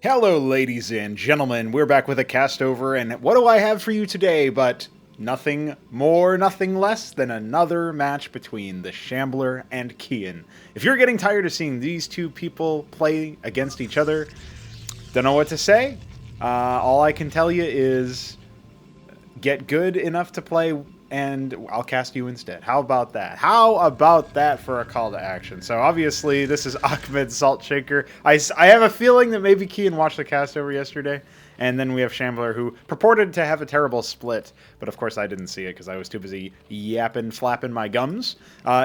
Hello, ladies and gentlemen. We're back with a castover, and what do I have for you today but nothing more, nothing less than another match between the Shambler and Keyan. If you're getting tired of seeing these two people play against each other, don't know what to say. All I can tell you is get good enough to play, and I'll cast you instead. How about that? How about that for a call to action? So obviously, this is Ahmed Saltshaker. I have a feeling that maybe Keyan watched the cast over yesterday, and then we have Shambler, who purported to have a terrible split, but of course I didn't see it because I was too busy yapping, flapping my gums.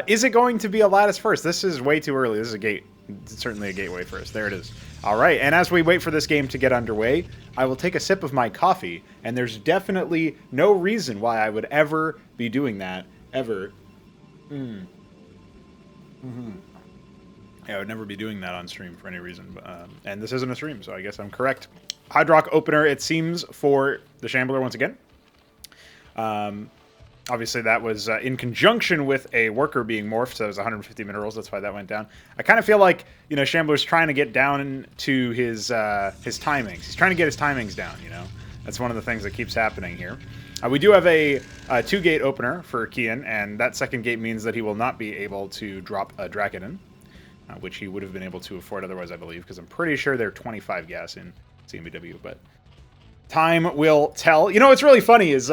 Is it going to be a lattice first? This is way too early. This is a gate. It's certainly a gateway first. There it is. All right, and as we wait for this game to get underway, I will take a sip of my coffee, and there's definitely no reason why I would ever be doing that, ever. Yeah, I would never be doing that on stream for any reason, and this isn't a stream, so I guess I'm correct. Hydrock opener, it seems, for the Shambler once again. Obviously, that was in conjunction with a worker being morphed, so it was 150 minerals. That's why that went down. I kind of feel like, you know, Shambler's trying to get down to his timings. He's trying to get his timings down, you know. That's one of the things that keeps happening here. We do have a 2-gate opener for Keyan, and that second gate means that he will not be able to drop a Dracodon, which he would have been able to afford otherwise, I believe, because I'm pretty sure they're 25 gas in CMBW, but time will tell. You know what's really funny is...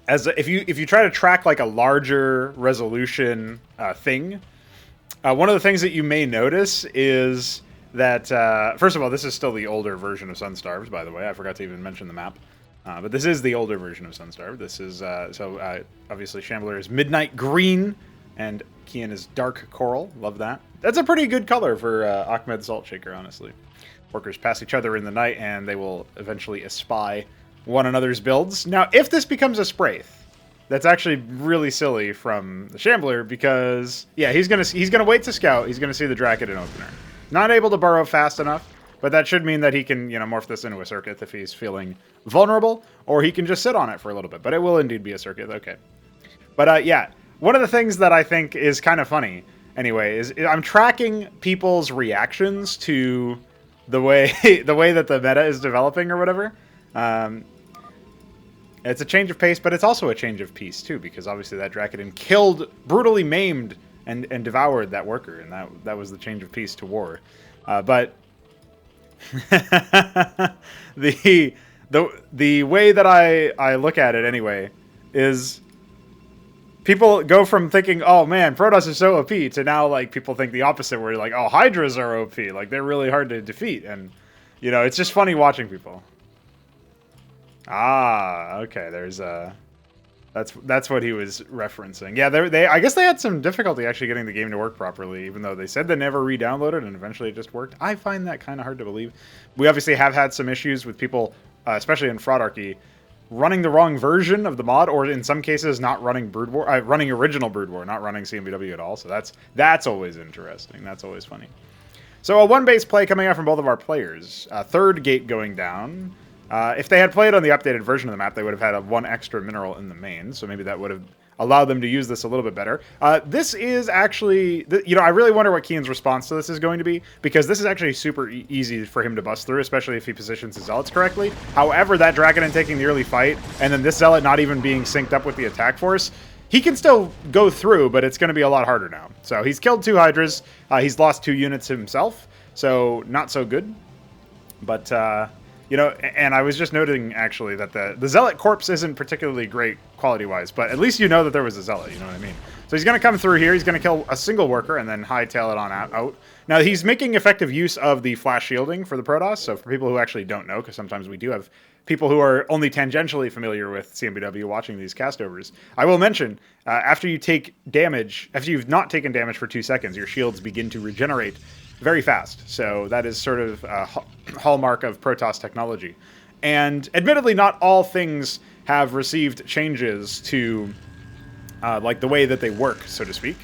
if you try to track like a larger resolution thing, one of the things that you may notice is that first of all, this is still the older version of Sunstarved. By the way, I forgot to even mention the map, but this is the older version of Sunstarved. This is obviously Shambler is midnight green and Keyan is dark coral. Love that. That's a pretty good color for Ahmed Saltshaker, honestly. Workers pass each other in the night and they will eventually espy one another's builds. Now, if this becomes a Spraith, that's actually really silly from the Shambler because, yeah, he's gonna wait to scout. He's gonna see the Dracodon opener. Not able to burrow fast enough, but that should mean that he can, you know, morph this into a circuit if he's feeling vulnerable, or he can just sit on it for a little bit. But it will indeed be a circuit. Okay. But yeah, one of the things that I think is kind of funny, anyway, is I'm tracking people's reactions to the way that the meta is developing or whatever. It's a change of pace, but it's also a change of peace, too, because obviously that Dracodon brutally maimed and devoured that worker, and that was the change of peace to war. But the way that I look at it, anyway, is people go from thinking, oh, man, Protoss is so OP, to now, like, people think the opposite, where, like, oh, Hydras are OP, like, they're really hard to defeat, and, you know, it's just funny watching people. Ah, okay. There's that's what he was referencing. Yeah, I guess they had some difficulty actually getting the game to work properly, even though they said they never re-downloaded and eventually it just worked. I find that kind of hard to believe. We obviously have had some issues with people, especially in Fraudarchy, running the wrong version of the mod, or in some cases not running Brood War, running original Brood War, not running CMBW at all. So that's always interesting. That's always funny. So a 1-base play coming out from both of our players. Third gate going down. If they had played on the updated version of the map, they would have had a 1 extra mineral in the main, so maybe that would have allowed them to use this a little bit better. This is actually, you know, I really wonder what Keyan's response to this is going to be, because this is actually super easy for him to bust through, especially if he positions his Zealots correctly. However, that Dracodon taking the early fight, and then this Zealot not even being synced up with the attack force, he can still go through, but it's going to be a lot harder now. So he's killed 2 Hydras, he's lost 2 units himself, so not so good. But, you know, and I was just noting, actually, that the Zealot corpse isn't particularly great quality-wise, but at least you know that there was a Zealot, you know what I mean? So he's going to come through here, he's going to kill a single worker, and then hightail it on out. Now, he's making effective use of the flash shielding for the Protoss, so for people who actually don't know, because sometimes we do have people who are only tangentially familiar with CMBW watching these castovers, I will mention, after you take damage, after you've not taken damage for 2 seconds, your shields begin to regenerate very fast. So that is sort of a hallmark of Protoss technology. And admittedly, not all things have received changes to like the way that they work, so to speak.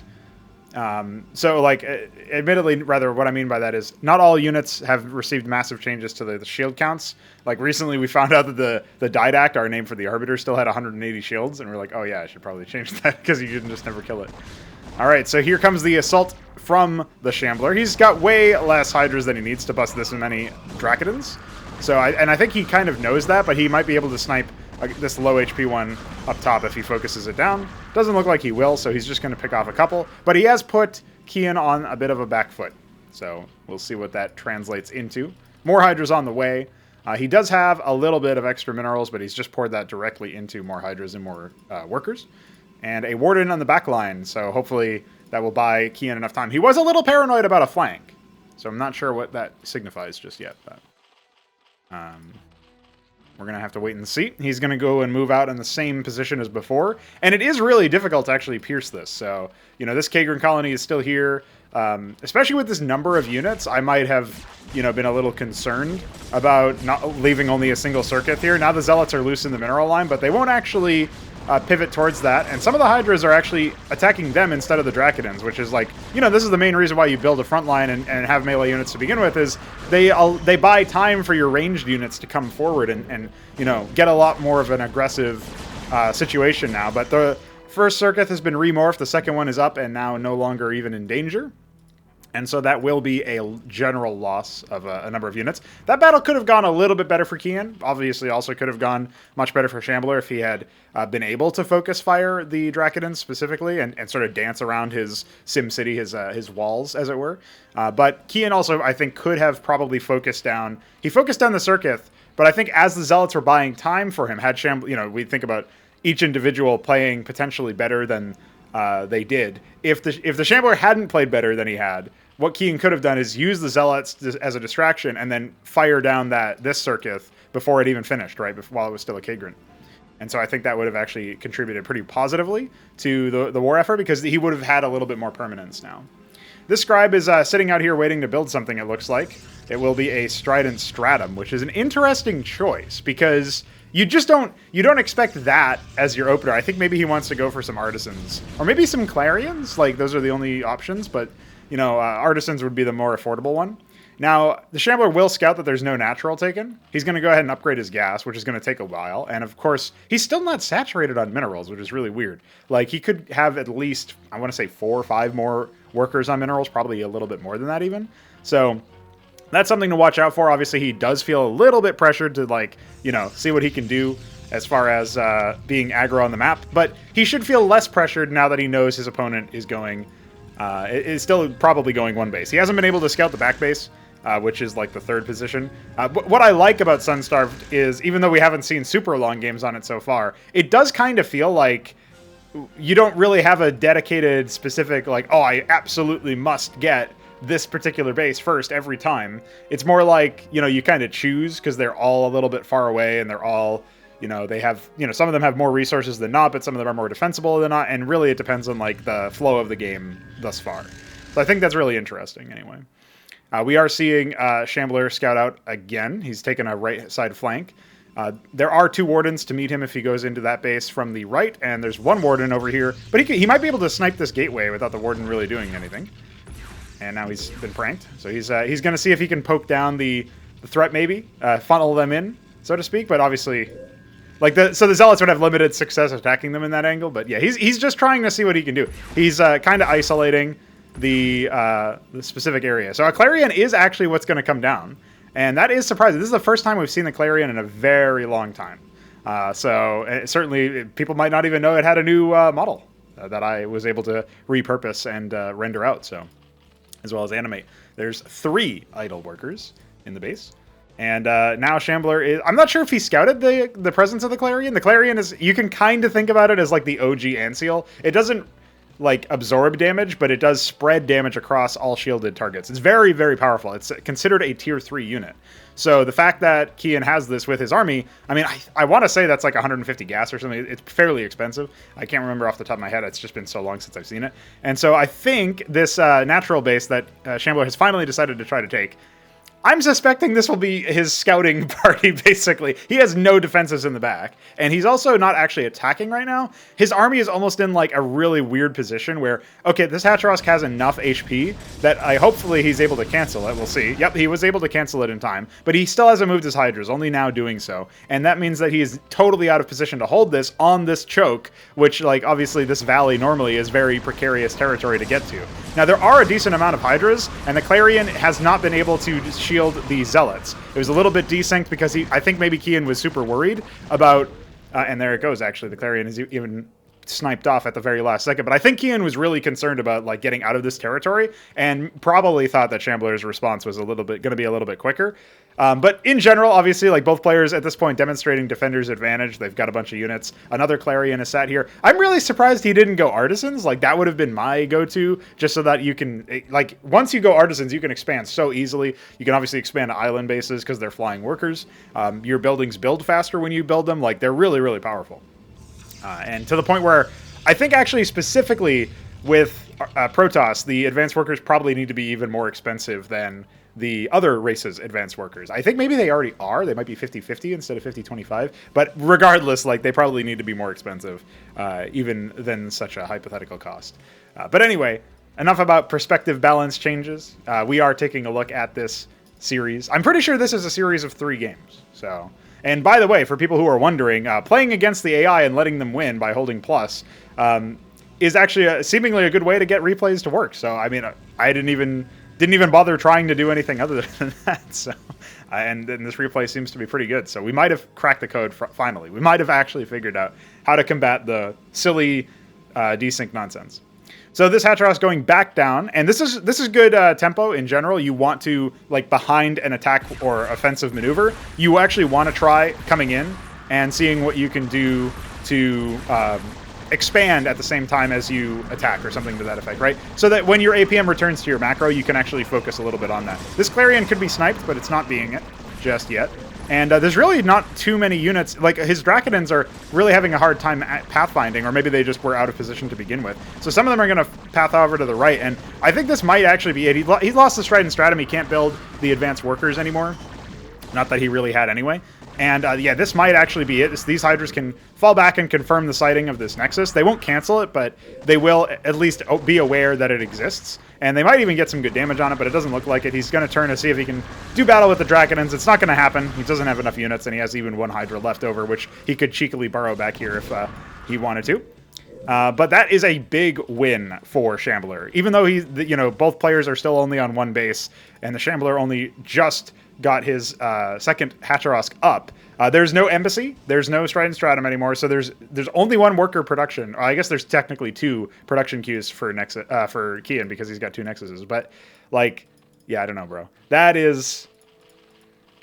So, like, admittedly, rather, what I mean by that is not all units have received massive changes to the shield counts. Like, recently we found out that the Didact, our name for the Arbiter, still had 180 shields, and we're like, oh yeah, I should probably change that, because you can just never kill it. All right, so here comes the assault from the Shambler. He's got way less Hydras than he needs to bust this many Drakodons. So, I think he kind of knows that, but he might be able to snipe this low HP one up top if he focuses it down. Doesn't look like he will, so he's just going to pick off a couple. But he has put Keyan on a bit of a back foot. So we'll see what that translates into. More Hydras on the way. He does have a little bit of extra minerals, but he's just poured that directly into more Hydras and more workers. And a Warden on the back line, so hopefully that will buy Keyan enough time. He was a little paranoid about a flank, so I'm not sure what that signifies just yet. But we're going to have to wait and see. He's going to go and move out in the same position as before. And it is really difficult to actually pierce this. So, you know, this Kagran colony is still here. Especially with this number of units, I might have, you know, been a little concerned about not leaving only a single circuit here. Now the Zealots are loose in the mineral line, but they won't actually pivot towards that. And some of the Hydras are actually attacking them instead of the Drakodons, which is like, you know, this is the main reason why you build a front line and have melee units to begin with, is they buy time for your ranged units to come forward and you know, get a lot more of an aggressive situation now. But the first circuit has been remorphed, the second one is up and now no longer even in danger. And so that will be a general loss of a number of units. That battle could have gone a little bit better for Keyan. Obviously, also could have gone much better for Shambler if he had been able to focus fire the Drakodons specifically and sort of dance around his Sim City, his walls, as it were. But Keyan also, I think, could have probably focused down. He focused down the circuit, but I think as the Zealots were buying time for him, had Shambler, you know, we think about each individual playing potentially better than they did. If the Shambler hadn't played better than he had, what Keyan could have done is use the Zealots as a distraction and then fire down this circuit before it even finished, right, while it was still a Kagran. And so I think that would have actually contributed pretty positively to the war effort, because he would have had a little bit more permanence now. This scribe is sitting out here waiting to build something, it looks like. It will be a Strident Stratum, which is an interesting choice, because you don't expect that as your opener. I think maybe he wants to go for some Artisans, or maybe some Clarions. Like, those are the only options, but you know, Artisans would be the more affordable one. Now, the Shambler will scout that there's no natural taken. He's going to go ahead and upgrade his gas, which is going to take a while. And of course, he's still not saturated on minerals, which is really weird. Like, he could have at least, I want to say 4 or 5 more workers on minerals, probably a little bit more than that even. So that's something to watch out for. Obviously, he does feel a little bit pressured to, like, you know, see what he can do as far as being aggro on the map. But he should feel less pressured now that he knows his opponent is going... is still probably going one base. He hasn't been able to scout the back base, which is like the third position. What I like about Sunstarved is, even though we haven't seen super long games on it so far, it does kind of feel like you don't really have a dedicated, specific, like, oh, I absolutely must get this particular base first every time. It's more like, you know, you kind of choose, because they're all a little bit far away and they're all... You know, they have, you know, some of them have more resources than not, but some of them are more defensible than not, and really it depends on, like, the flow of the game thus far. So I think that's really interesting, anyway. We are seeing Shambler scout out again. He's taken a right side flank. There are 2 Wardens to meet him if he goes into that base from the right, and there's 1 Warden over here, but he might be able to snipe this gateway without the Warden really doing anything. And now he's been pranked, so he's going to see if he can poke down the threat, maybe, funnel them in, so to speak, but obviously... Like, so the Zealots would have limited success attacking them in that angle, but yeah, he's just trying to see what he can do. He's kind of isolating the specific area. So a Clarion is actually what's going to come down, and that is surprising. This is the first time we've seen the Clarion in a very long time. So certainly people might not even know it had a new model that I was able to repurpose and render out, so as well as animate. There's 3 idle workers in the base. And now Shambler is... I'm not sure if he scouted the presence of the Clarion. The Clarion is... You can kind of think about it as like the OG Anseal. It doesn't, like, absorb damage, but it does spread damage across all shielded targets. It's very, very powerful. It's considered a tier 3 unit. So the fact that Keyan has this with his army... I mean, I want to say that's like 150 gas or something. It's fairly expensive. I can't remember off the top of my head. It's just been so long since I've seen it. And so I think this natural base that Shambler has finally decided to try to take... I'm suspecting this will be his scouting party, basically. He has no defenses in the back, and he's also not actually attacking right now. His army is almost in like a really weird position where, okay, this Hatrask has enough HP that hopefully he's able to cancel it. We'll see. Yep, he was able to cancel it in time, but he still hasn't moved his Hydras, only now doing so. And that means that he is totally out of position to hold this on this choke, which, like, obviously this valley normally is very precarious territory to get to. Now, there are a decent amount of Hydras, and the Clarion has not been able to shield the Zealots. It was a little bit desynced because I think maybe Keyan was super worried about, and there it goes, actually. The Clarion is even sniped off at the very last second. But I think Keyan was really concerned about like getting out of this territory and probably thought that Shambler's response was going to be a little bit quicker. But in general, obviously, like both players at this point demonstrating Defender's advantage. They've got a bunch of units. Another Clarion is sat here. I'm really surprised he didn't go Artisans. Like that would have been my go-to, just so that you can, like, once you go Artisans, you can expand so easily. You can obviously expand to island bases because they're flying workers. Your buildings build faster when you build them. Like they're really, really powerful. And to the point where I think actually specifically with Protoss, the advanced workers probably need to be even more expensive than the other races' advanced workers. I think maybe they already are. They might be 50-50 instead of 50-25. But regardless, like they probably need to be more expensive even than such a hypothetical cost. But anyway, enough about perspective balance changes. We are taking a look at this series. I'm pretty sure this is a series of 3 games. So... And by the way, for people who are wondering, playing against the AI and letting them win by holding plus is actually seemingly a good way to get replays to work. So I mean, I didn't even bother trying to do anything other than that. So, and this replay seems to be pretty good. So we might have cracked the code finally. We might have actually figured out how to combat the silly desync nonsense. So this Hatrask going back down, and this is good tempo in general. You want to, like, behind an attack or offensive maneuver, you actually want to try coming in and seeing what you can do to expand at the same time as you attack or something to that effect, right? So that when your APM returns to your macro, you can actually focus a little bit on that. This Clarion could be sniped, but it's not being it just yet. And there's really not too many units. Like, his Drakodins are really having a hard time at pathfinding, or maybe they just were out of position to begin with. So some of them are going to path over to the right, and I think this might actually be it. He lost the Strident Stratum. He can't build the advanced workers anymore. Not that he really had anyway. And yeah, this might actually be it. These Hydras can fall back and confirm the sighting of this Nexus. They won't cancel it, but they will at least be aware that it exists. And they might even get some good damage on it, but it doesn't look like it. He's going to turn to see if he can do battle with the Drakodins. It's not going to happen. He doesn't have enough units, and he has even 1 Hydra left over, which he could cheekily burrow back here if he wanted to. But that is a big win for Shambler. Even though both players are still only on 1 base, and the Shambler only just got his second Hatrask up. There's no embassy, there's no Strident Stratum anymore, so there's only 1 worker production. I guess there's technically 2 production queues for for Keyan because he's got 2 Nexuses. But like, yeah, I don't know, bro. That is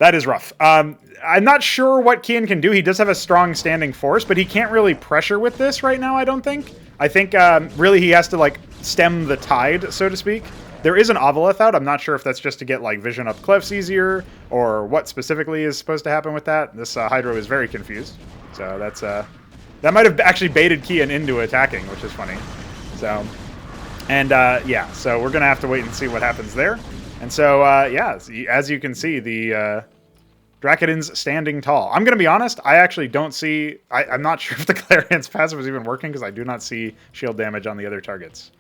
rough. I'm not sure what Keyan can do. He does have a strong standing force, but he can't really pressure with this right now, I don't think. I think really he has to like stem the tide, so to speak. There is an Ovolith out. I'm not sure if that's just to get like vision up cliffs easier or what specifically is supposed to happen with that. This Hydro is very confused. So that's that might have actually baited Keyan into attacking, which is funny. So, and yeah, so we're going to have to wait and see what happens there. And so, yeah, as you can see, the Drakodin's standing tall. I'm going to be honest, I actually don't see... I'm not sure if the Clarion's passive is even working because I do not see shield damage on the other targets.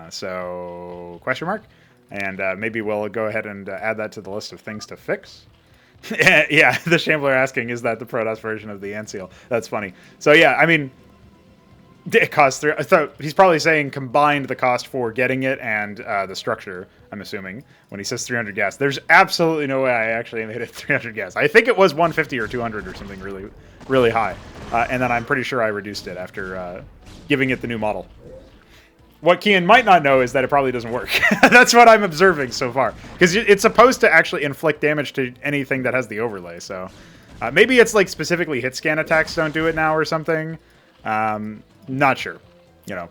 So, question mark? And maybe we'll go ahead and add that to the list of things to fix. Yeah, the Shambler asking, is that the Protoss version of the Antseal? That's funny. So, yeah, I mean... It costs 3. So he's probably saying combined the cost for getting it and the structure, I'm assuming, when he says 300 gas. There's absolutely no way I actually made it 300 gas. I think it was 150 or 200 or something really, really high. And then I'm pretty sure I reduced it after giving it the new model. What Keyan might not know is that it probably doesn't work. That's what I'm observing so far. Because it's supposed to actually inflict damage to anything that has the overlay. So maybe it's like specifically hit scan attacks don't do it now or something. Not sure. You know,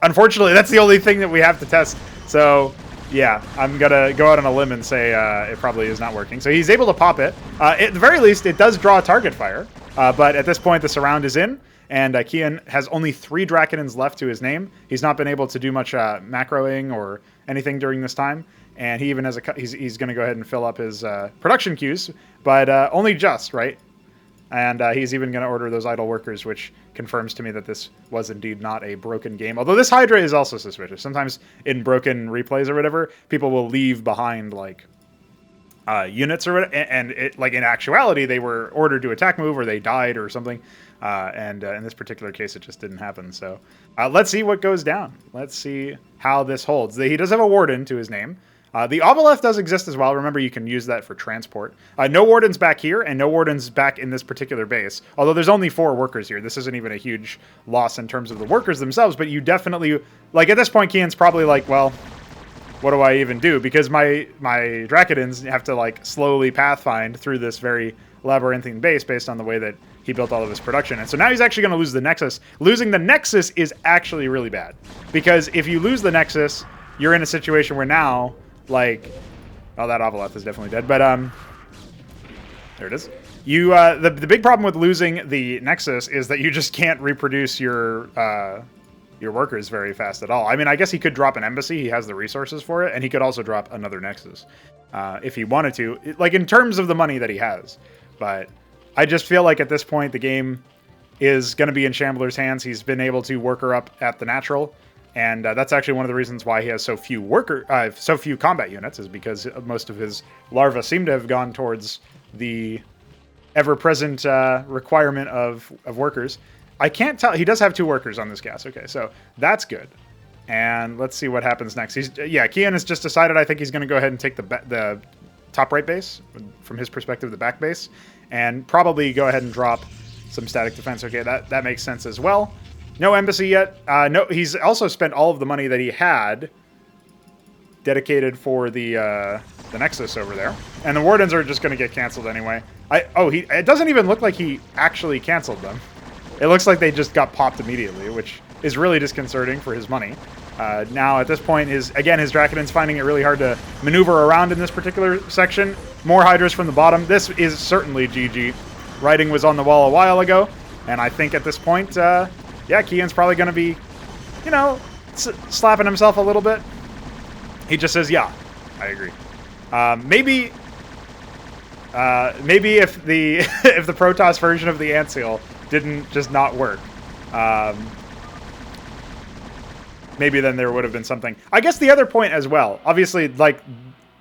unfortunately, that's the only thing that we have to test. So, yeah, I'm going to go out on a limb and say it probably is not working. So he's able to pop it. At the very least, it does draw target fire. But at this point, the surround is in. And Keyan has only 3 Drakodins left to his name. He's not been able to do much macroing or anything during this time. and he even has he's going to go ahead and fill up his production queues, but only just, right? And he's even going to order those idle workers, which confirms to me that this was indeed not a broken game. Although this Hydra is also suspicious. Sometimes in broken replays or whatever, people will leave behind like units or whatever, and it, like in actuality, they were ordered to attack move or they died or something. And in this particular case, it just didn't happen. So let's see what goes down. Let's see how this holds. He does have a warden to his name. The Obeleth does exist as well. Remember, you can use that for transport. No wardens back here, and no wardens back in this particular base. Although there's only 4 workers here. This isn't even a huge loss in terms of the workers themselves, but you definitely... Like, at this point, Keyan's probably like, well, what do I even do? Because my Drakidins have to, like, slowly pathfind through this very labyrinthine base based on the way that he built all of his production. And so now he's actually going to lose the Nexus. Losing the Nexus is actually really bad. Because if you lose the Nexus, you're in a situation where now... Like, oh, that Obeleth is definitely dead, but there it is. You the big problem with losing the Nexus is that you just can't reproduce your workers very fast at all. I mean, I guess he could drop an embassy. He has the resources for it, and he could also drop another Nexus if he wanted to, like in terms of the money that he has. But I just feel like at this point the game is going to be in Shambler's hands. He's been able to work her up at the natural. And that's actually one of the reasons why he has so few combat units, is because most of his larvae seem to have gone towards the ever-present requirement of workers. I can't tell. He does have 2 workers on this gas. Okay, so that's good. And let's see what happens next. Keyan has just decided. I think he's going to go ahead and take the top right base, from his perspective, the back base, and probably go ahead and drop some static defense. Okay, that makes sense as well. No embassy yet. No, he's also spent all of the money that he had dedicated for the Nexus over there. And the Wardens are just going to get canceled anyway. It doesn't even look like he actually canceled them. It looks like they just got popped immediately, which is really disconcerting for his money. Now, at this point, his Drakidin's finding it really hard to maneuver around in this particular section. More Hydras from the bottom. This is certainly GG. Writing was on the wall a while ago, and I think at this point... yeah, Keyan's probably going to be, you know, slapping himself a little bit. He just says, yeah, I agree. Maybe if the if the Protoss version of the Ant Seal didn't just not work, maybe then there would have been something. I guess the other point as well, obviously, like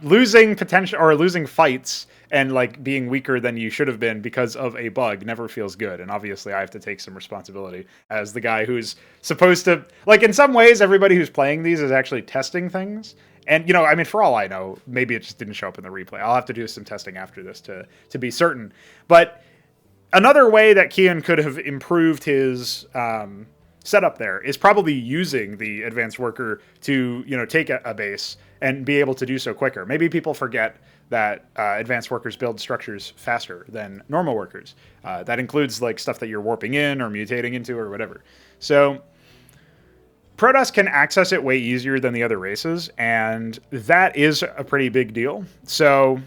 losing potential or losing fights and like being weaker than you should have been because of a bug never feels good. And obviously I have to take some responsibility as the guy who's supposed to, like, in some ways, everybody who's playing these is actually testing things. And, you know, I mean, for all I know, maybe it just didn't show up in the replay. I'll have to do some testing after this to be certain. But another way that Keyan could have improved his setup there is probably using the advanced worker to, you know, take a base and be able to do so quicker. Maybe people forget that advanced workers build structures faster than normal workers. That includes like stuff that you're warping in or mutating into or whatever. So Protoss can access it way easier than the other races, and that is a pretty big deal. So,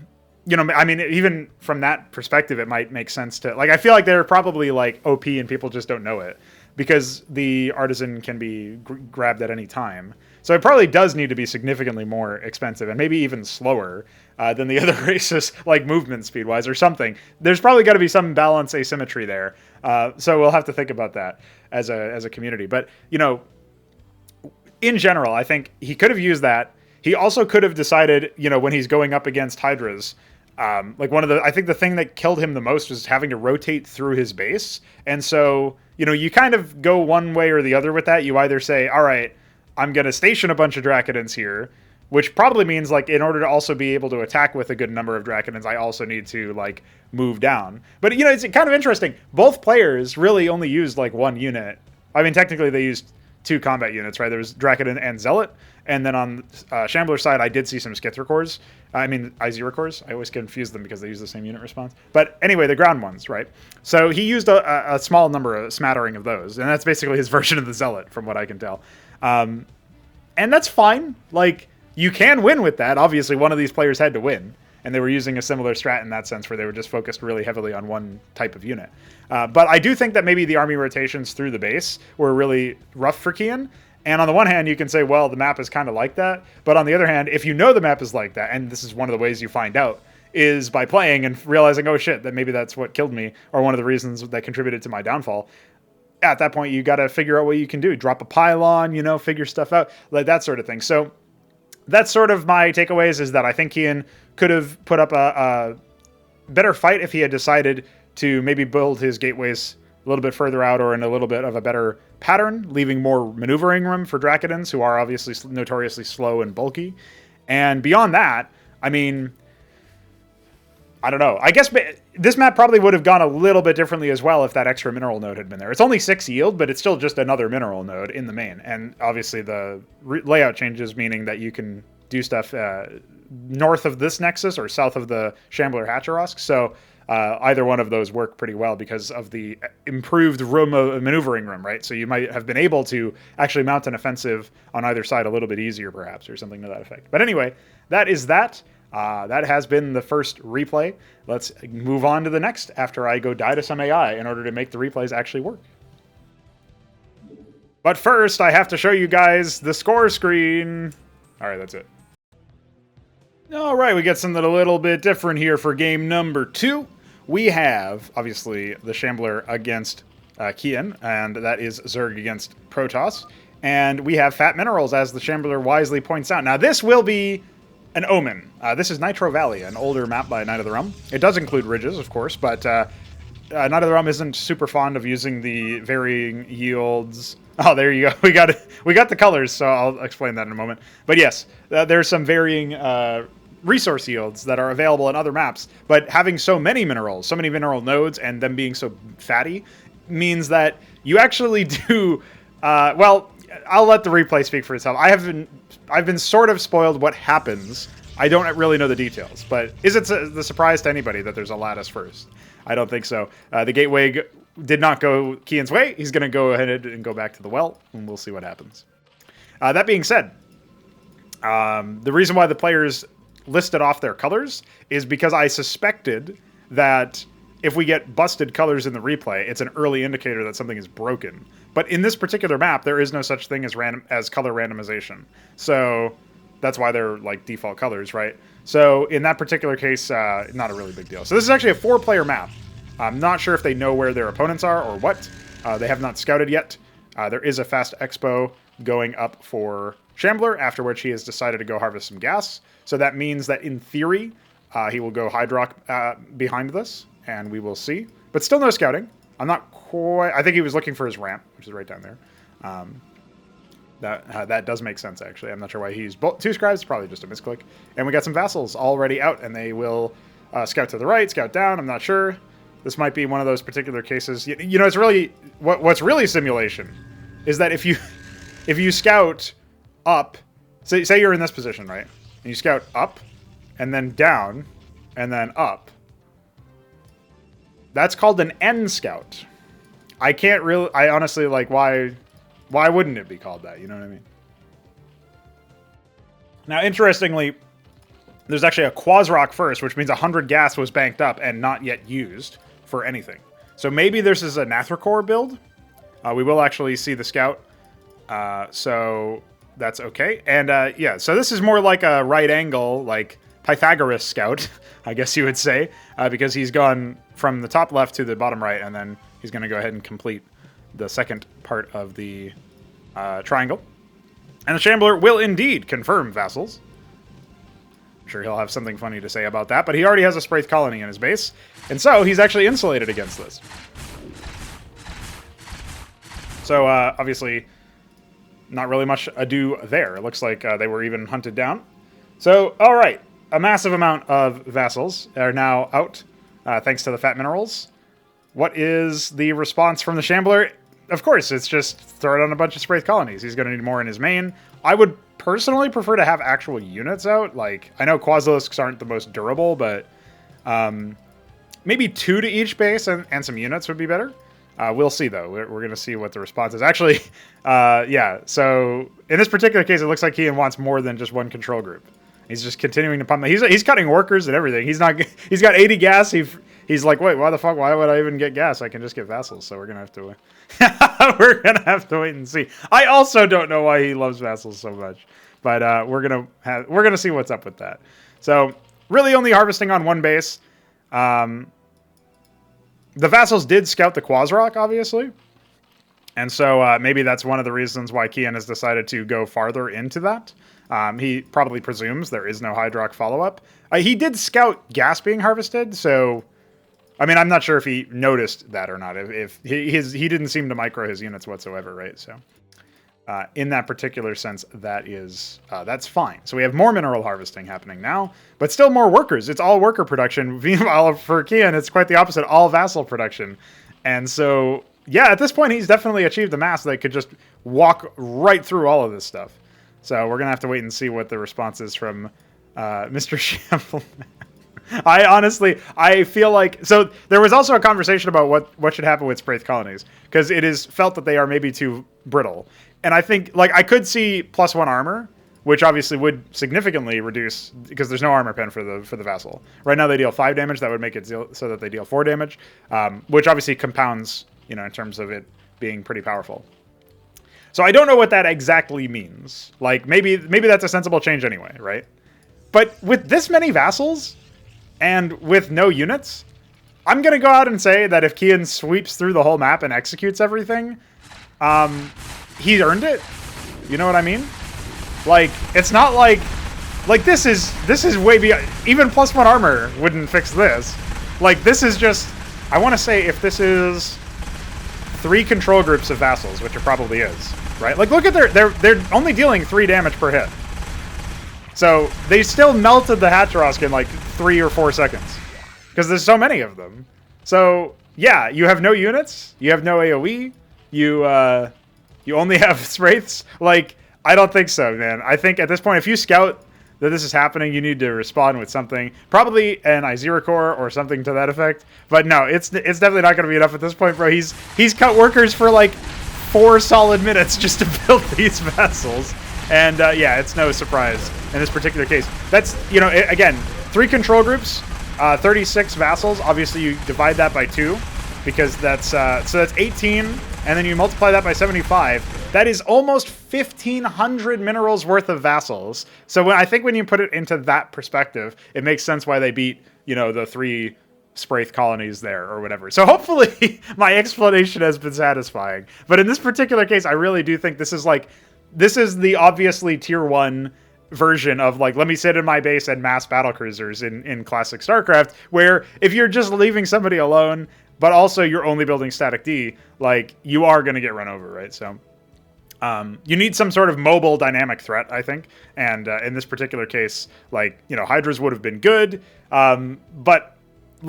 you know, I mean, even from that perspective, it might make sense to, like, I feel like they're probably like OP and people just don't know it because the Artisan can be grabbed at any time. So it probably does need to be significantly more expensive and maybe even slower than the other races, like movement speed-wise or something. There's probably got to be some balance asymmetry there. So we'll have to think about that as a community. But, you know, in general, I think he could have used that. He also could have decided, you know, when he's going up against Hydras, like I think the thing that killed him the most was having to rotate through his base. And so, you know, you kind of go one way or the other with that. You either say, all right, I'm going to station a bunch of Drakidins here, which probably means, like, in order to also be able to attack with a good number of Drakidins, I also need to, like, move down. But, you know, it's kind of interesting. Both players really only used, like, 1 unit. I mean, technically they used 2 combat units, right? There was Drakidin and Zealot. And then on Shambler's side, I did see some Skithra-cores. I mean, Izira-cores. I always confuse them because they use the same unit response. But anyway, the ground ones, right? So he used a small number, a smattering of those. And that's basically his version of the Zealot, from what I can tell. And that's fine. Like, you can win with that. Obviously, one of these players had to win. And they were using a similar strat in that sense, where they were just focused really heavily on one type of unit. But I do think that maybe the army rotations through the base were really rough for Keyan. And on the one hand, you can say, well, the map is kind of like that. But on the other hand, if you know the map is like that, and this is one of the ways you find out, is by playing and realizing, oh shit, that maybe that's what killed me, or one of the reasons that contributed to my downfall. At that point, you got to figure out what you can do. Drop a pylon, figure stuff out, like that sort of thing. So that's sort of my takeaways, is that I think Keyan could have put up a better fight if he had decided to maybe build his gateways a little bit further out or in a little bit of a better pattern, leaving more maneuvering room for Drakodins, who are obviously notoriously slow and bulky. And beyond that, I mean, I don't know. I guess this map probably would have gone a little bit differently as well if that extra mineral node had been there. It's only 6 yield, but it's still just another mineral node in the main. And obviously the layout changes, meaning that you can do stuff north of this nexus or south of the Shambler Hatcherosk. So either one of those work pretty well because of the improved maneuvering room, right? So you might have been able to actually mount an offensive on either side a little bit easier, perhaps, or something to that effect. But anyway, that is that. That has been the first replay. Let's move on to the next after I go die to some AI in order to make the replays actually work. But first, I have to show you guys the score screen. All right, that's it. All right, we get something a little bit different here for game number 2. We have, obviously, the Shambler against Keyan, and that is Zerg against Protoss. And we have Fat Minerals, as the Shambler wisely points out. Now, this will be an omen. This is Nitro Valley, an older map by Night of the Realm. It does include ridges, of course, but Night of the Realm isn't super fond of using the varying yields. Oh, there you go. We got the colors, so I'll explain that in a moment. But yes, there's some varying resource yields that are available in other maps, but having so many minerals, so many mineral nodes, and them being so fatty means that you actually do, well, I'll let the replay speak for itself. I've been sort of spoiled what happens. I don't really know the details, but is it the surprise to anybody that there's a lattice first? I don't think so. The gateway did not go Keyan's way. He's going to go ahead and go back to the well, and we'll see what happens. That being said, the reason why the players listed off their colors is because I suspected that if we get busted colors in the replay, it's an early indicator that something is broken. But in this particular map, there is no such thing as color randomization. So that's why they're like default colors, right? So in that particular case, not a really big deal. So this is actually a 4-player map. I'm not sure if they know where their opponents are or what. They have not scouted yet. There is a fast expo going up for Shambler, after which he has decided to go harvest some gas. So that means that in theory, he will go Hydrock behind this, and we will see. But still no scouting. I'm not quite... I think he was looking for his ramp, which is right down there. That does make sense, actually. I'm not sure why he used 2 scribes. Probably just a misclick. And we got some vassals already out, and they will scout to the right, scout down. I'm not sure. This might be one of those particular cases. You know, it's really... What's really simulation is that if you scout up... Say you're in this position, right? And you scout up, and then down, and then up. That's called an N scout. I honestly, like, why wouldn't it be called that? You know what I mean? Now, interestingly, there's actually a Quasrock first, which means 100 gas was banked up and not yet used for anything. So maybe this is a Nathracor build. We will actually see the scout. So that's okay. And yeah, so this is more like a right angle, like Pythagoras scout, I guess you would say, because he's gone from the top left to the bottom right, and then he's going to go ahead and complete the second part of the triangle. And the Shambler will indeed confirm vassals. I'm sure he'll have something funny to say about that, but he already has a Spraith colony in his base, and so he's actually insulated against this. So, obviously, not really much ado there. It looks like they were even hunted down. So, all right. A massive amount of vassals are now out, thanks to the Fat Minerals. What is the response from the Shambler? Of course, it's just throw it on a bunch of Spraith colonies. He's going to need more in his main. I would personally prefer to have actual units out. Like, I know Quasilisks aren't the most durable, but maybe 2 to each base and some units would be better. We'll see, though. We're going to see what the response is. Actually, yeah, so in this particular case, it looks like Keyan wants more than just one control group. He's just continuing to pump. He's cutting workers and everything. He's got 80 gas. he's like, wait, why the fuck? Why would I even get gas? I can just get vassals. So we're gonna have to we're gonna have to wait and see. I also don't know why he loves vassals so much, but we're gonna see what's up with that. So really only harvesting on one base. The vassals did scout the Quasrock, obviously. And so maybe that's one of the reasons why Keyan has decided to go farther into that. He probably presumes there is no Hydrock follow-up. He did scout gas being harvested, so... I mean, I'm not sure if he noticed that or not. If he didn't seem to micro his units whatsoever, right? So in that particular sense, that's fine. So we have more mineral harvesting happening now, but still more workers. It's all worker production. Meanwhile, for Keyan, it's quite the opposite, all vassal production. And so... yeah, at this point, he's definitely achieved the mass that could just walk right through all of this stuff. So we're going to have to wait and see what the response is from Mr. Shambler. I feel like... so there was also a conversation about what should happen with Spraith colonies, because it is felt that they are maybe too brittle. And I think, like, I could see +1 armor, which obviously would significantly reduce, because there's no armor pen for the vassal. Right now they deal 5 damage. That would make it so that they deal 4 damage, which obviously compounds... you know, in terms of it being pretty powerful. So I don't know what that exactly means. Like, maybe that's a sensible change anyway, right? But with this many vassals, and with no units, I'm going to go out and say that if Keyan sweeps through the whole map and executes everything, he's earned it. You know what I mean? Like, it's not like this is way beyond... even +1 armor wouldn't fix this. Like, this is just... I want to say if this is... 3 control groups of vassals, which it probably is, right? Like, look at they're only dealing 3 damage per hit. So they still melted the Hatrosk in like 3 or 4 seconds because there's so many of them. So yeah, you have no units, you have no AOE, you only have Spraiths. Like, I don't think so, man. I think at this point, if you scout that this is happening, you need to respond with something, probably an Izira core or something to that effect. But no, it's definitely not going to be enough at this point, bro. He's cut workers for like 4 solid minutes just to build these vassals, and yeah, it's no surprise in this particular case. That's, you know, again, 3 control groups, 36 vassals. Obviously, you divide that by 2 because that's so that's 18, and then you multiply that by 75. That is almost 1,500 minerals worth of vassals. So I think when you put it into that perspective, it makes sense why they beat, you know, the 3 Spraith colonies there or whatever. So hopefully my explanation has been satisfying. But in this particular case, I really do think this is the obviously tier 1 version of, like, let me sit in my base and mass battlecruisers in classic StarCraft, where if you're just leaving somebody alone, but also you're only building static D, like, you are going to get run over, right? So... you need some sort of mobile dynamic threat, I think. And in this particular case, like, you know, Hydras would have been good. But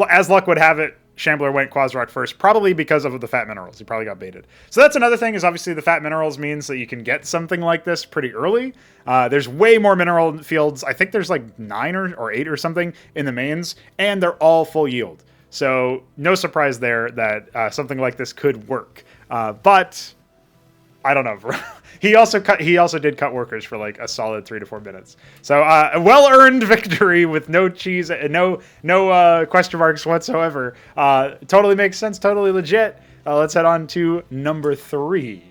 as luck would have it, Shambler went Quasrock first, probably because of the fat minerals. He probably got baited. So that's another thing, is obviously the fat minerals means that you can get something like this pretty early. There's way more mineral fields. I think there's like 9 or 8 or something in the mains, and they're all full yield. So no surprise there that something like this could work. But... I don't know, bro. He also did cut workers for like a solid 3 to 4 minutes. So a well-earned victory with no cheese and no question marks whatsoever. Totally makes sense. Totally legit. Let's head on to number 3.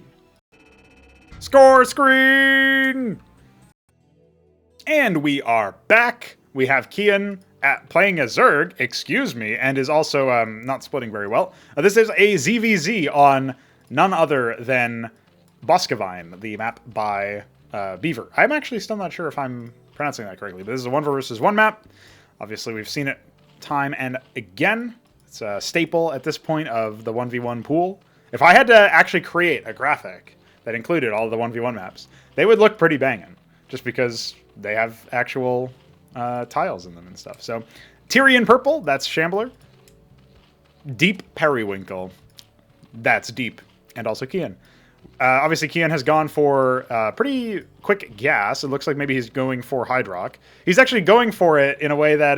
Score screen. And we are back. We have Keyan playing a Zerg, excuse me, and is also not splitting very well. This is a ZVZ on none other than Boskevine, the map by Beaver. I'm actually still not sure if I'm pronouncing that correctly, but this is a 1 versus 1 map. Obviously, we've seen it time and again. It's a staple at this point of the 1v1 pool. If I had to actually create a graphic that included all of the 1v1 maps, they would look pretty banging, just because they have actual tiles in them and stuff. So, Tyrian Purple, that's Shambler. Deep Periwinkle, that's Deep, and also Keyan. Obviously, Keyan has gone for pretty quick gas. It looks like maybe he's going for Hydrock. He's actually going for it in a way that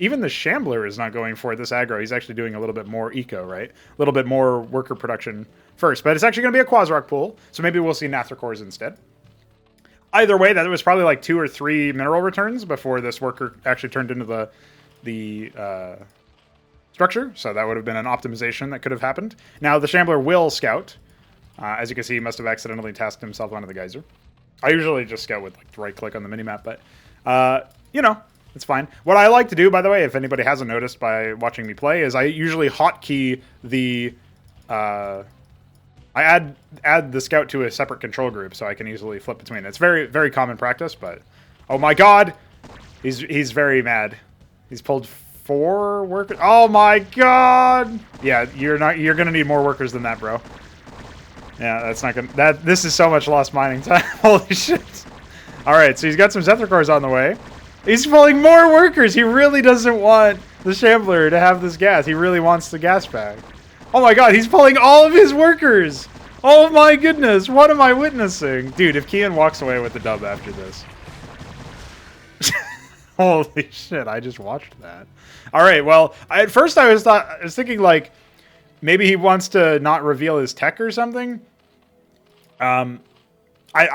even the Shambler is not going for it, this aggro. He's actually doing a little bit more eco, right? A little bit more worker production first. But it's actually going to be a Quasrock pool, so maybe we'll see Nathracores instead. Either way, that was probably like 2 or 3 mineral returns before this worker actually turned into the structure, so that would have been an optimization that could have happened. Now, the Shambler will scout. As you can see, he must have accidentally tasked himself onto the geyser. I usually just scout with like right-click on the minimap, but, you know, it's fine. What I like to do, by the way, if anybody hasn't noticed by watching me play, is I usually hotkey the... I add the scout to a separate control group so I can easily flip between. It's very, very common practice, but... Oh my god! He's very mad. He's pulled 4 workers. Oh my god! Yeah, you're gonna need more workers than that, bro. Yeah, that's not gonna... This is so much lost mining time. Holy shit. Alright, so he's got some Zephyr cores on the way. He's pulling more workers! He really doesn't want the Shambler to have this gas. He really wants the gas back. Oh my god, he's pulling all of his workers! Oh my goodness, what am I witnessing? Dude, if Keyan walks away with the dub after this... Holy shit, I just watched that. Alright, well, at first I was thinking, like, maybe he wants to not reveal his tech or something. I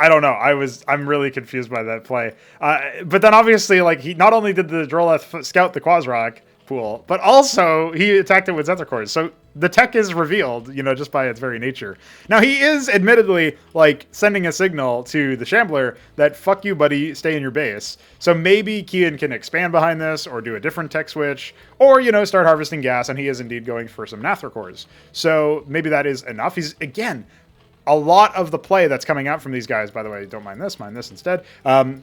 don't know. I'm really confused by that play. But then obviously, like, he not only did the Droleth scout the Quasrock pool, but also he attacked it with Zephyr cores. So the tech is revealed, you know, just by its very nature. Now he is admittedly like sending a signal to the Shambler that fuck you, buddy, stay in your base. So maybe Keyan can expand behind this or do a different tech switch or, you know, start harvesting gas. And he is indeed going for some Nather cores. So maybe that is enough. He's again, a lot of the play that's coming out from these guys, by the way, don't mind this instead. A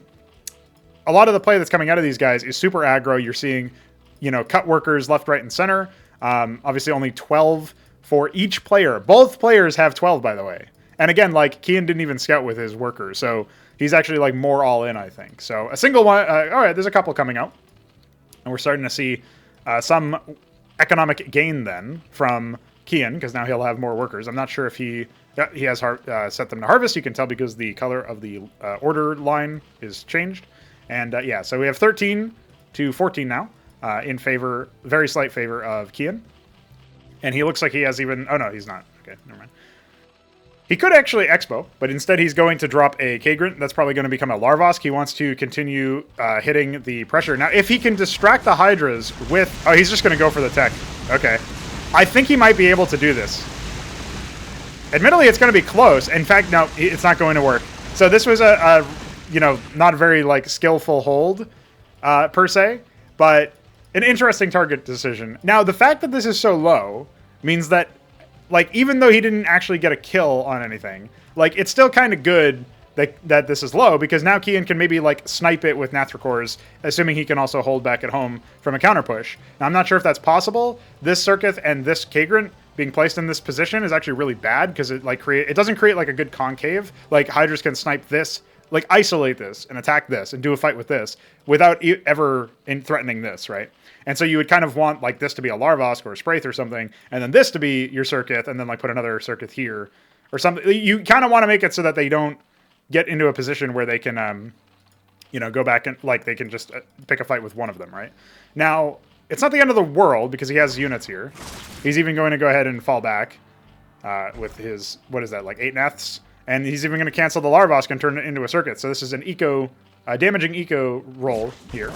lot of the play that's coming out of these guys is super aggro. You're seeing, you know, cut workers left, right, and center. Obviously only 12 for each player. Both players have 12, by the way. And again, like, Keyan didn't even scout with his workers, so he's actually, like, more all in, I think. So a single one, all right, there's a couple coming out. And we're starting to see some economic gain then from Keyan, because now he'll have more workers. I'm not sure if he has set them to harvest. You can tell because the color of the order line is changed. And yeah, so we have 13 to 14 now. In favor, very slight favor of Keyan. And he looks like he has even... Oh, no, he's not. Okay, never mind. He could actually Expo, but instead he's going to drop a Kagrant. That's probably going to become a Larvosk. He wants to continue hitting the pressure. Now, if he can distract the Hydras with... Oh, he's just going to go for the tech. Okay. I think he might be able to do this. Admittedly, it's going to be close. In fact, no, it's not going to work. So this was a you know, not a very, like, skillful hold, per se, but... an interesting target decision. Now, the fact that this is so low means that, like, even though he didn't actually get a kill on anything, like, it's still kind of good that this is low, because now Keyan can maybe, like, snipe it with Nather cores, assuming he can also hold back at home from a counter push. Now, I'm not sure if that's possible. This Circuit and this Kagrant being placed in this position is actually really bad, because it, like, it doesn't create, like, a good concave. Like, Hydras can snipe this, like, isolate this and attack this and do a fight with this without ever threatening this, right? And so you would kind of want, like, this to be a Larvosk or a Spraith or something, and then this to be your Circuit, and then, like, put another Circuit here or something. You kind of want to make it so that they don't get into a position where they can, you know, go back and, like, they can just pick a fight with one of them, right? Now, it's not the end of the world because he has units here. He's even going to go ahead and fall back with his, what is that, like 8 Naths? And he's even going to cancel the Larvosk and turn it into a Circuit. So this is an eco, damaging eco roll here.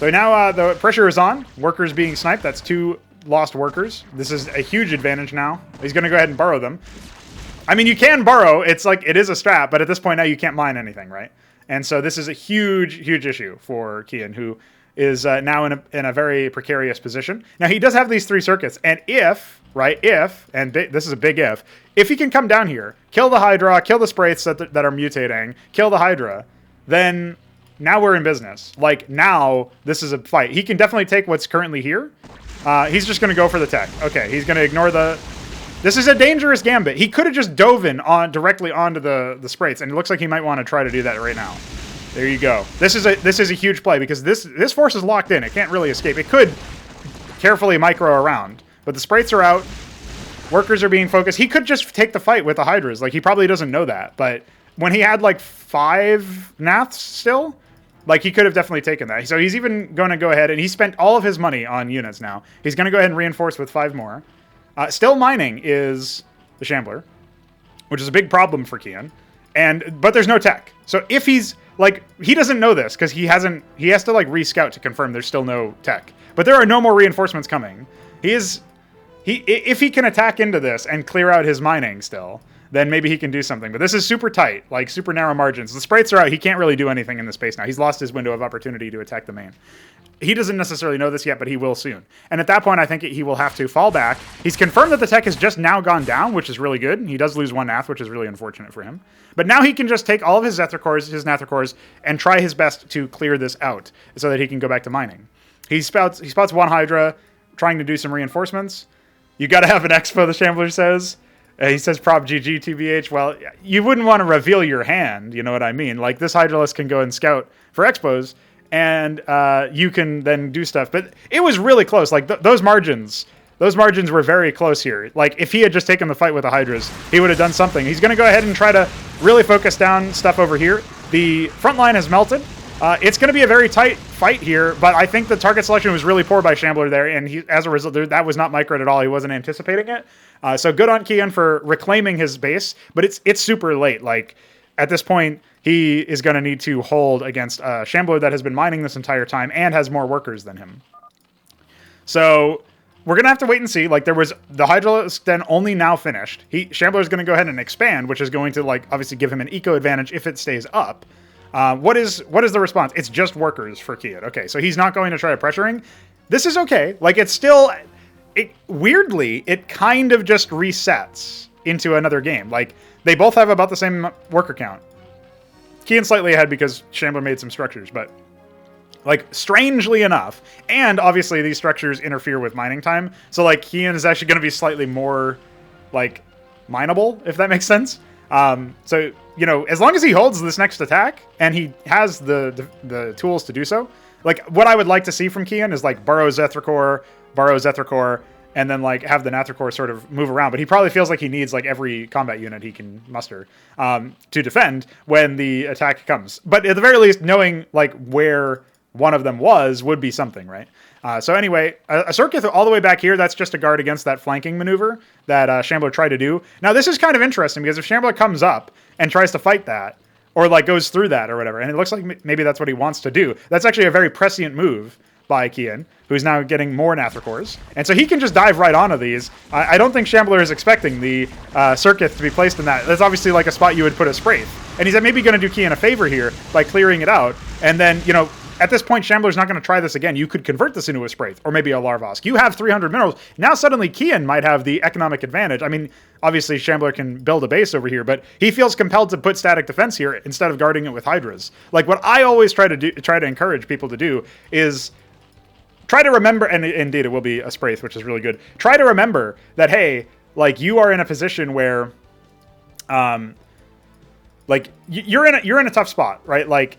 So now the pressure is on. Workers being sniped. That's 2 lost workers. This is a huge advantage now. He's going to go ahead and burrow them. I mean, you can burrow. It's like, it is a strat, but at this point now you can't mine anything, right? And so this is a huge, huge issue for Keyan, who is now in a very precarious position. Now, he does have these 3 Circuits, and if, right, and this is a big if he can come down here, kill the Hydra, kill the Spraiths that are mutating, kill the Hydra, then now we're in business. Like, now this is a fight. He can definitely take what's currently here. He's just going to go for the tech. Okay, he's going to ignore the... This is a dangerous gambit. He could have just dove in directly onto the Spraiths, and it looks like he might want to try to do that right now. There you go. This is a huge play, because this force is locked in. It can't really escape. It could carefully micro around, but the Spraiths are out. Workers are being focused. He could just take the fight with the Hydras. Like, he probably doesn't know that, but when he had, like, 5 Naths still, like, he could have definitely taken that. So he's even going to go ahead, and he spent all of his money on units now. He's going to go ahead and reinforce with 5 more. Still mining is the Shambler, which is a big problem for Keyan. But there's no tech. So if he's, like, he doesn't know this, because he has to, like, re-scout to confirm there's still no tech. But there are no more reinforcements coming. if he can attack into this and clear out his mining still, then maybe he can do something. But this is super tight, like super narrow margins. The sprites are out. He can't really do anything in this space now. He's lost his window of opportunity to attack the main. He doesn't necessarily know this yet, but he will soon. And at that point, I think he will have to fall back. He's confirmed that the tech has just now gone down, which is really good. He does lose one Nath, which is really unfortunate for him. But now he can just take all of his Nether cores, and try his best to clear this out so that he can go back to mining. He spots one Hydra, trying to do some reinforcements. You got to have an expo, the Shambler says. He says prop GG TBH. Well, you wouldn't want to reveal your hand, you know what I mean? Like, this Hydralist can go and scout for expos, and you can then do stuff. But it was really close. Like, those margins were very close here. Like, if he had just taken the fight with the Hydras, he would have done something. He's going to go ahead and try to really focus down stuff over here. The front line has melted. It's going to be a very tight fight here, but I think the target selection was really poor by Shambler there, and as a result, that was not microed at all. He wasn't anticipating it. So good on Keyan for reclaiming his base, but it's super late. Like, at this point, he is going to need to hold against Shambler that has been mining this entire time and has more workers than him. So we're going to have to wait and see. Like, there was the Hydralist then only now finished. Shambler is going to go ahead and expand, which is going to, like, obviously give him an eco advantage if it stays up. What is the response? It's just workers for Keyan. Okay, so he's not going to try pressuring. This is okay. Like, it's still... weirdly, it kind of just resets into another game. Like, they both have about the same worker count. Keyan slightly ahead because Shambler made some structures, but... like, strangely enough, and obviously these structures interfere with mining time, so, like, Keyan is actually going to be slightly more, like, mineable, if that makes sense. So, you know, as long as he holds this next attack, and he has the tools to do so, like, what I would like to see from Keyan is, like, burrow Zethracore, and then, like, have the Nathracore sort of move around. But he probably feels like he needs, like, every combat unit he can muster to defend when the attack comes. But at the very least, knowing, like, where one of them would be something, right? So anyway, a circuit all the way back here, that's just a guard against that flanking maneuver that Shambler tried to do. Now, this is kind of interesting, because if Shambler comes up and tries to fight that, or, like, goes through that or whatever, and it looks like maybe that's what he wants to do, that's actually a very prescient move by Keyan, who's now getting more Nathracores. And so he can just dive right onto these. I don't think Shambler is expecting the circuit to be placed in that. That's obviously like a spot you would put a Spraith. And he's maybe going to do Keyan a favor here by clearing it out. And then, you know, at this point, Shambler's not going to try this again. You could convert this into a Spraith, or maybe a Larvosk. You have 300 minerals. Now suddenly Keyan might have the economic advantage. I mean, obviously Shambler can build a base over here, but he feels compelled to put static defense here instead of guarding it with Hydras. Like, what I always try to encourage people to do is try to remember, and indeed it will be a Spraith, which is really good. Try to remember that, hey, like, you are in a position where, like, you're in a tough spot, right? Like,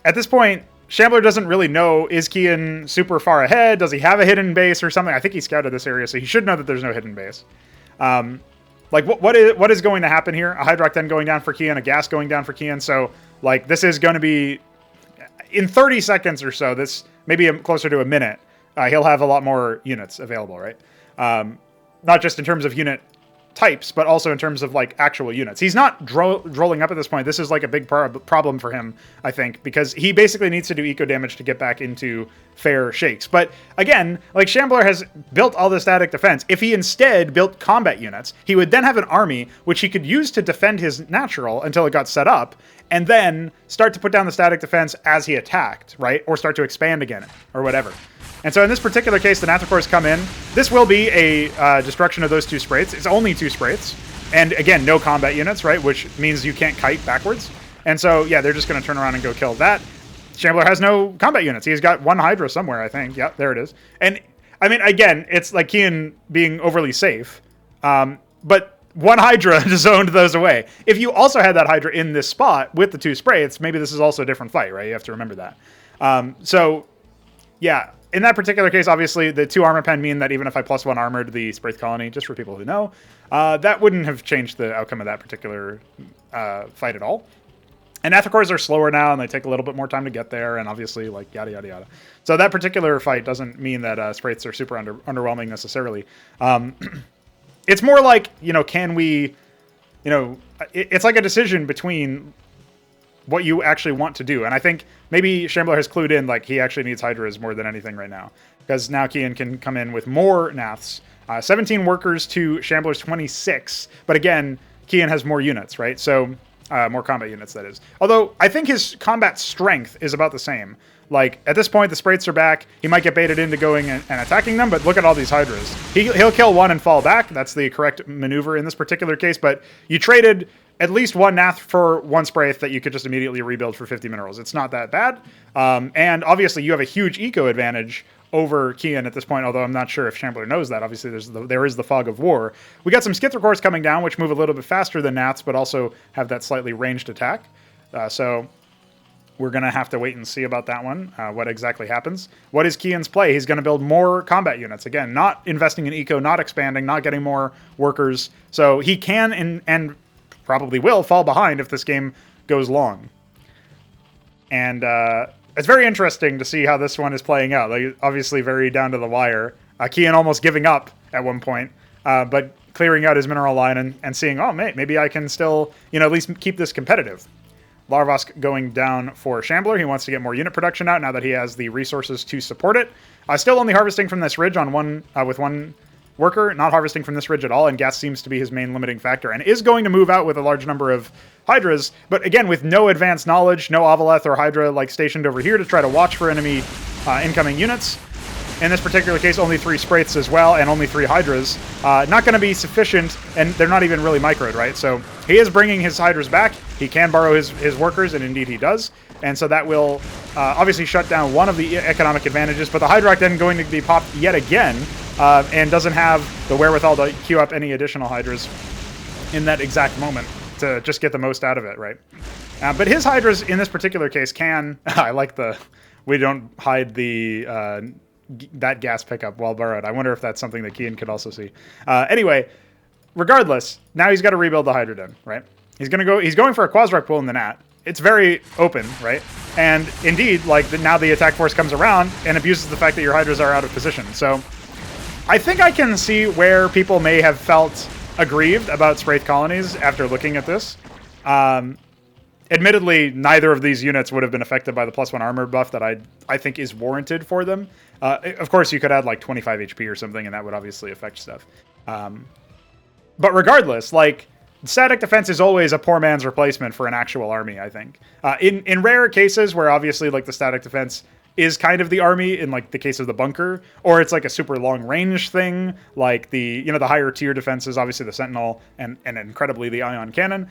at this point, Shambler doesn't really know, is Keyan super far ahead? Does he have a hidden base or something? I think he scouted this area, so he should know that there's no hidden base. Like, what is going to happen here? A Hydrock then going down for Keyan, a gas going down for Keyan. So, like, this is going to be, in 30 seconds or so, this maybe closer to a minute, he'll have a lot more units available, right? Not just in terms of unit types, but also in terms of, like, actual units. He's not drolling up at this point. This is, like, a big problem for him, I think, because he basically needs to do eco damage to get back into fair shakes. But again, like, Shambler has built all this static defense. If he instead built combat units, he would then have an army which he could use to defend his natural until it got set up, and then start to put down the static defense as he attacked, right? Or start to expand again, or whatever. And so in this particular case, the Nathracores come in. This will be a destruction of those two Spraiths. It's only two Spraiths. And again, no combat units, right? Which means you can't kite backwards. And so, yeah, they're just going to turn around and go kill that. Shambler has no combat units. He's got one Hydra somewhere, I think. Yep, there it is. And, I mean, again, it's like Keyan being overly safe. But one Hydra zoned those away. If you also had that Hydra in this spot with the two Spraiths, maybe this is also a different fight, right? You have to remember that. So, yeah. In that particular case, obviously, the 2 armor pen mean that even if I +1 armored the Spraith colony, just for people who know, that wouldn't have changed the outcome of that particular fight at all. And Nathracores are slower now, and they take a little bit more time to get there, and obviously, like, yada, yada, yada. So that particular fight doesn't mean that Spraiths are super underwhelming necessarily. It's more like, you know, can we, you know, it's like a decision between what you actually want to do. And I think maybe Shambler has clued in, like, he actually needs Hydras more than anything right now. Because now Keyan can come in with more Naths. 17 workers to Shambler's 26. But again, Keyan has more units, right? So, more combat units, that is. Although, I think his combat strength is about the same. Like, at this point, the Sprites are back. He might get baited into going and attacking them, but look at all these Hydras. He'll kill one and fall back. That's the correct maneuver in this particular case, but you traded at least one Nath for one Sprite that you could just immediately rebuild for 50 minerals. It's not that bad. And obviously, you have a huge eco advantage over Keyan at this point, although I'm not sure if Shambler knows that. Obviously, there is the fog of war. We got some Skithricors coming down, which move a little bit faster than Naths, but also have that slightly ranged attack. So we're going to have to wait and see about that one, what exactly happens. What is Keyan's play? He's going to build more combat units. Again, not investing in eco, not expanding, not getting more workers. So he can and probably will fall behind if this game goes long. And it's very interesting to see how this one is playing out. Like, obviously very down to the wire. Keyan almost giving up at one point, but clearing out his mineral line and seeing, oh, maybe I can still, at least keep this competitive. Larvosk going down for Shambler. He wants to get more unit production out now that he has the resources to support it. Still only harvesting from this ridge on with one worker, not harvesting from this ridge at all, and gas seems to be his main limiting factor, and is going to move out with a large number of Hydras, but again, with no advanced knowledge, no Avaleth or Hydra like stationed over here to try to watch for enemy incoming units. In this particular case, only 3 Sprites as well, and only 3 Hydras. Not going to be sufficient, and they're not even really microed, right? So he is bringing his Hydras back. He can borrow his workers, and indeed he does. And so that will obviously shut down one of the economic advantages, but the Hydrock then going to be popped yet again, and doesn't have the wherewithal to queue up any additional Hydras in that exact moment to just get the most out of it, right? But his Hydras in this particular case can... I like the... We don't hide the... that gas pickup while burrowed. I wonder if that's something that Keyan could also see. Anyway, regardless, now he's got to rebuild the Hydra Den, right? He's going for a Quasark pull in the Nat. It's very open, right? And indeed, like now the attack force comes around and abuses the fact that your Hydras are out of position. So I think I can see where people may have felt aggrieved about Sprite colonies after looking at this. Admittedly, neither of these units would have been affected by the +1 armor buff that I think is warranted for them. Of course, you could add like 25 HP or something, and that would obviously affect stuff. But regardless, like, static defense is always a poor man's replacement for an actual army, I think. In rare cases where obviously like the static defense is kind of the army, in like the case of the bunker, or it's like a super long range thing, like the the higher tier defenses, obviously the Sentinel and incredibly the Ion Cannon.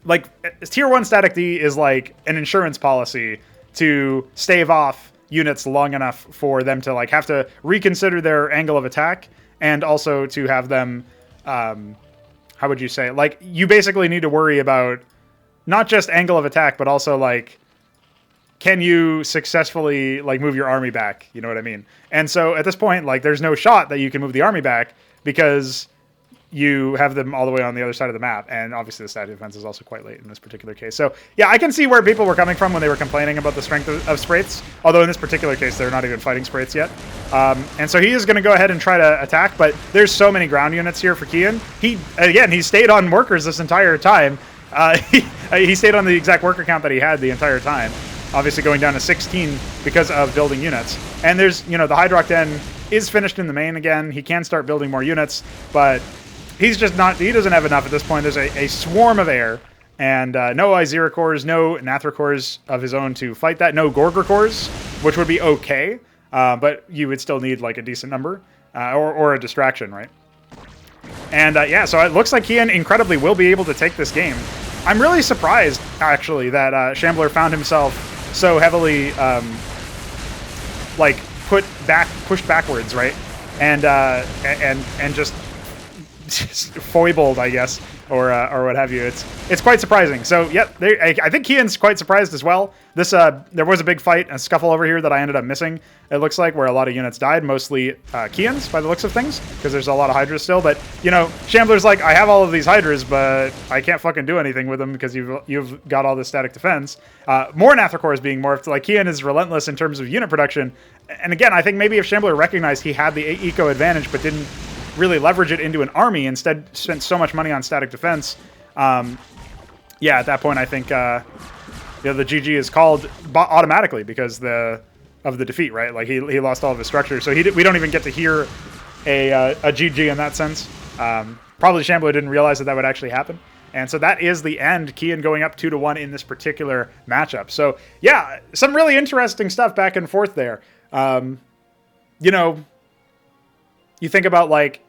Like, tier 1 static D is like an insurance policy to stave off units long enough for them to like have to reconsider their angle of attack, and also to have them, how would you say, like, you basically need to worry about not just angle of attack, but also like, can you successfully like move your army back? You know what I mean? And so at this point, like, there's no shot that you can move the army back because you have them all the way on the other side of the map, and obviously the static defense is also quite late in this particular case. So yeah, I can see where people were coming from when they were complaining about the strength of Sprites, although in this particular case they're not even fighting Sprites yet. And so he is going to go ahead and try to attack, but there's so many ground units here for Keyan. He stayed on workers this entire time. He stayed on the exact worker count that he had the entire time, obviously going down to 16 because of building units. And there's, the Hydrock Den is finished in the main again. He can start building more units, but he's just not, he doesn't have enough at this point. There's a swarm of air, and no Izira cores, no Nathra cores of his own to fight that, no Gorgor cores, which would be okay, but you would still need like a decent number, or a distraction, right? And yeah, so it looks like Keyan incredibly will be able to take this game. I'm really surprised, actually, that Shambler found himself so heavily like pushed backwards, right? And just foibled, I guess, or what have you. It's quite surprising. So yeah, I think Keyan's quite surprised as well. This there was a big fight, a scuffle over here that I ended up missing. It looks like where a lot of units died, mostly Keyan's by the looks of things, because there's a lot of Hydras still. But Shambler's like, I have all of these Hydras, but I can't fucking do anything with them because you've got all this static defense. More Nathra is being morphed. Like, Keyan is relentless in terms of unit production. And again, I think maybe if Shambler recognized he had the eco advantage, but didn't really leverage it into an army, instead spent so much money on static defense, yeah, at that point, I think the GG is called automatically because of the defeat, right? Like he lost all of his structure, so we don't even get to hear a GG in that sense. Probably Shambler didn't realize that would actually happen. And so that is the end. Keyan going up 2-1 in this particular matchup. So yeah, some really interesting stuff back and forth there. You know, you think about like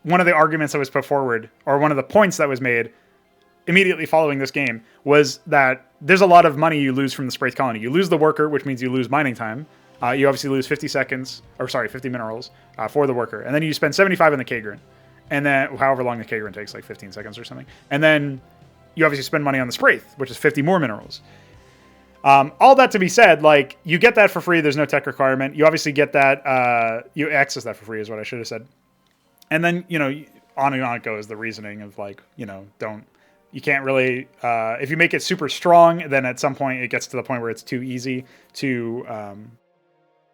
one of the arguments that was put forward, or one of the points that was made immediately following this game, was that there's a lot of money you lose from the Spraith colony. You lose the worker, which means you lose mining time. You obviously lose 50 minerals for the worker. And then you spend 75 on the Kagran. And then however long the Kagran takes, like 15 seconds or something. And then you obviously spend money on the Spraith, which is 50 more minerals. All that to be said, like, you get that for free. There's no tech requirement. You obviously get that, you access that for free is what I should have said. And then, you know, on and on it goes, the reasoning of like, you know, you can't really, if you make it super strong, then at some point it gets to the point where it's too easy to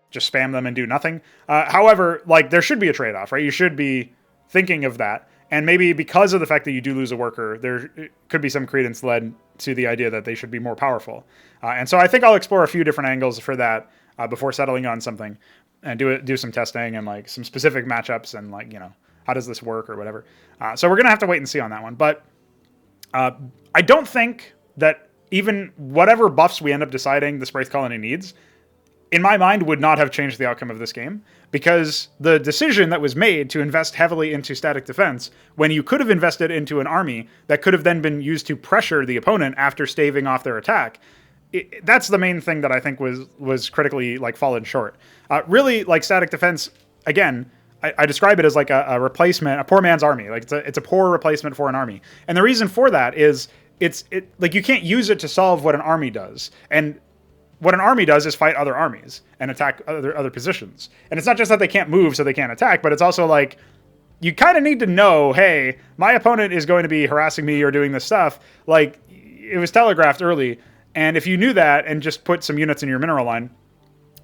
just spam them and do nothing. However, like, there should be a trade-off, right? You should be thinking of that. And maybe because of the fact that you do lose a worker, there could be some credence led to the idea that they should be more powerful. And so I think I'll explore a few different angles for that before settling on something, and do some testing and like some specific matchups and like, you know, how does this work or whatever. So we're going to have to wait and see on that one. But I don't think that even whatever buffs we end up deciding the Spraith colony needs, in my mind, would not have changed the outcome of this game, because the decision that was made to invest heavily into static defense when you could have invested into an army that could have then been used to pressure the opponent after staving off their attack, that's the main thing that I think was critically like fallen short. Really, like, static defense, again, I describe it as like a replacement, a poor man's army. Like it's a poor replacement for an army. And the reason for that is like you can't use it to solve what an army does. And what an army does is fight other armies and attack other positions. And it's not just that they can't move so they can't attack, but it's also like you kind of need to know, hey, my opponent is going to be harassing me or doing this stuff. Like, it was telegraphed early. And if you knew that and just put some units in your mineral line,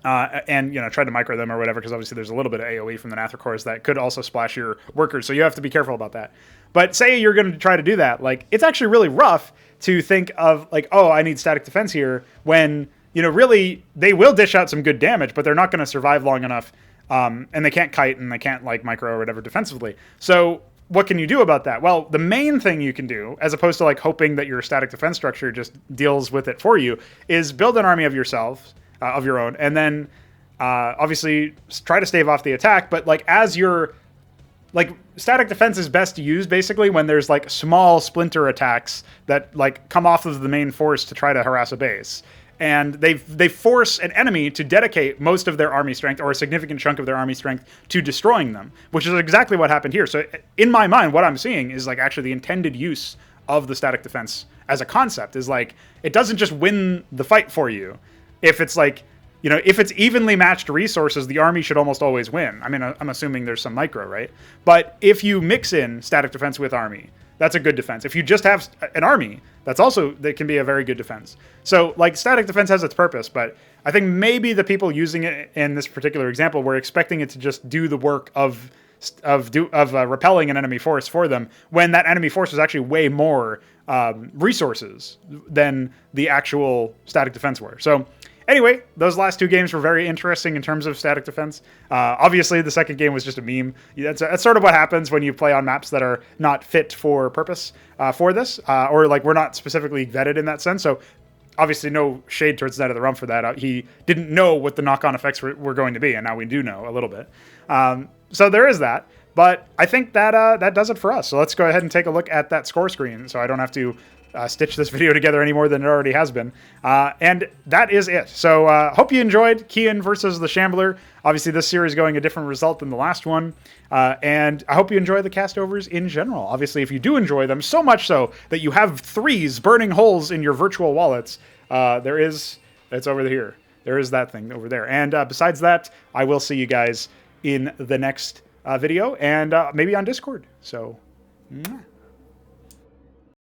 and, you know, try to micro them or whatever, because obviously there's a little bit of AoE from the Nather cores that could also splash your workers, so you have to be careful about that. But say you're going to try to do that, like, it's actually really rough to think of, like, oh, I need static defense here, when, you know, really, they will dish out some good damage, but they're not going to survive long enough, and they can't kite, and they can't, like, micro or whatever defensively. So what can you do about that? Well, the main thing you can do, as opposed to, like, hoping that your static defense structure just deals with it for you, is build an army of yourself, of your own, and then obviously try to stave off the attack. But like, as your like, static defense is best used basically when there's like small splinter attacks that like come off of the main force to try to harass a base, and they force an enemy to dedicate most of their army strength or a significant chunk of their army strength to destroying them, which is exactly what happened here. So in my mind, what I'm seeing is like actually the intended use of the static defense as a concept is like, it doesn't just win the fight for you. If it's like, you know, if it's evenly matched resources, the army should almost always win. I mean, I'm assuming there's some micro, right? But if you mix in static defense with army, that's a good defense. If you just have an army, that can be a very good defense. So, like, static defense has its purpose, but I think maybe the people using it in this particular example were expecting it to just do the work of repelling an enemy force for them, when that enemy force was actually way more resources than the actual static defense were. So anyway, those last two games were very interesting in terms of static defense. Obviously, the second game was just a meme. That's sort of what happens when you play on maps that are not fit for purpose for this, or like we're not specifically vetted in that sense. So obviously no shade towards Night of the Rump for that. He didn't know what the knock-on effects were going to be, and now we do know a little bit. So there is that. But I think that that does it for us. So let's go ahead and take a look at that score screen so I don't have to stitch this video together any more than it already has been. And that is it. So hope you enjoyed Keyan versus TheShambler. Obviously, this series going a different result than the last one. And I hope you enjoy the castovers in general. Obviously, if you do enjoy them, so much so that you have 3s burning holes in your virtual wallets, it's over here. There is that thing over there. And besides that, I will see you guys in the next video, and maybe on Discord. So, mwah.